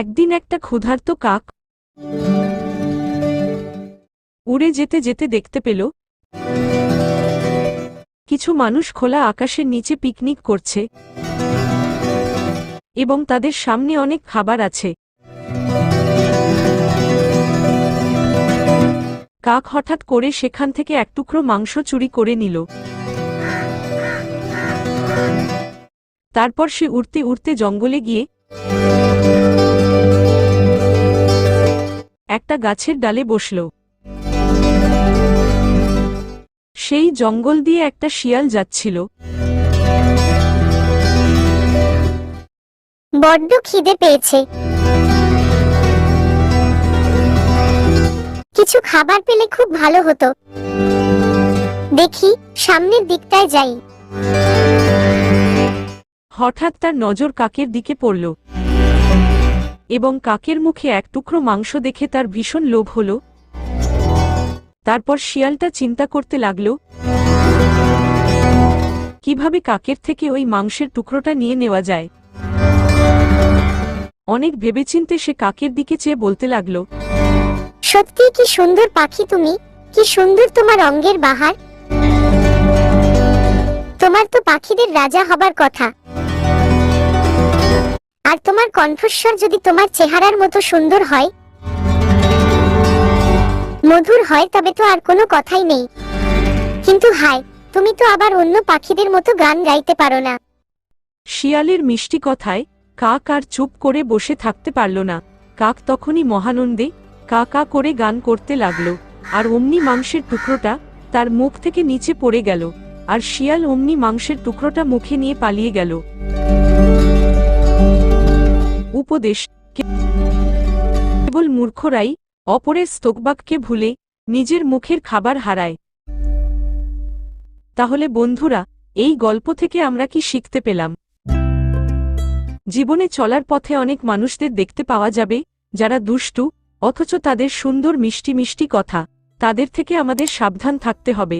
একদিন একটা ক্ষুধার্ত কাক উড়ে যেতে যেতে দেখতে পেল কিছু মানুষ খোলা আকাশের নিচে পিকনিক করছে এবং তাদের সামনে অনেক খাবার আছে। কাক হঠাৎ করে সেখান থেকে এক টুকরো মাংস চুরি করে নিল। তারপর সে উড়তে উড়তে জঙ্গলে গিয়ে একটা গাছের ডালে বসল। সেই জঙ্গল দিয়ে একটা শিয়াল যাচ্ছিল। বড্ড খিদে পেয়েছে, কিছু খাবার পেলে খুব ভালো হতো। দেখি সামনের দিকটায় যাই। হঠাৎ তার নজর কাকের দিকে পড়ল এবং কাকের মুখে এক টুকরো মাংস দেখে তার ভীষণ লোভ হল। তারপর শিয়ালটা চিন্তা করতে লাগল কিভাবে কাকের থেকে ওই মাংসের টুকরোটা নিয়ে নেওয়া যায়। অনেক ভেবেচিন্তে সে কাকের দিকে চেয়ে বলতে লাগল, সত্যি কি সুন্দর পাখি তুমি, কি সুন্দর তোমার অঙ্গের বাহার। তোমার তো পাখিদের রাজা হবার কথা, আর তোমার কণ্ঠস্বর যদি তোমার চেহারার মতো সুন্দর হয়, মধুর হয়, তবে তো আর কোনো কথাই নেই। কিন্তু হায়, তুমি তো আবার অন্য পাখিদের মতো গান গাইতে পারো না। শিয়ালের মিষ্টি কথায় কাক আর চুপ করে বসে থাকতে পারল না। কাক তখনই মহানন্দে কা কা করে গান করতে লাগল, আর অমনি মাংসের টুকরোটা তার মুখ থেকে নিচে পড়ে গেল, আর শিয়াল অমনি মাংসের টুকরোটা মুখে নিয়ে পালিয়ে গেল। উপদেশ: কেবল মূর্খরাই অপরের স্তোকবাককে ভুলে নিজের মুখের খাবার হারায়। তাহলে বন্ধুরা, এই গল্প থেকে আমরা কি শিখতে পেলাম? জীবনে চলার পথে অনেক মানুষদের দেখতে পাওয়া যাবে যারা দুষ্টু, অথচ তাদের সুন্দর মিষ্টি মিষ্টি কথা, তাদের থেকে আমাদের সাবধান থাকতে হবে।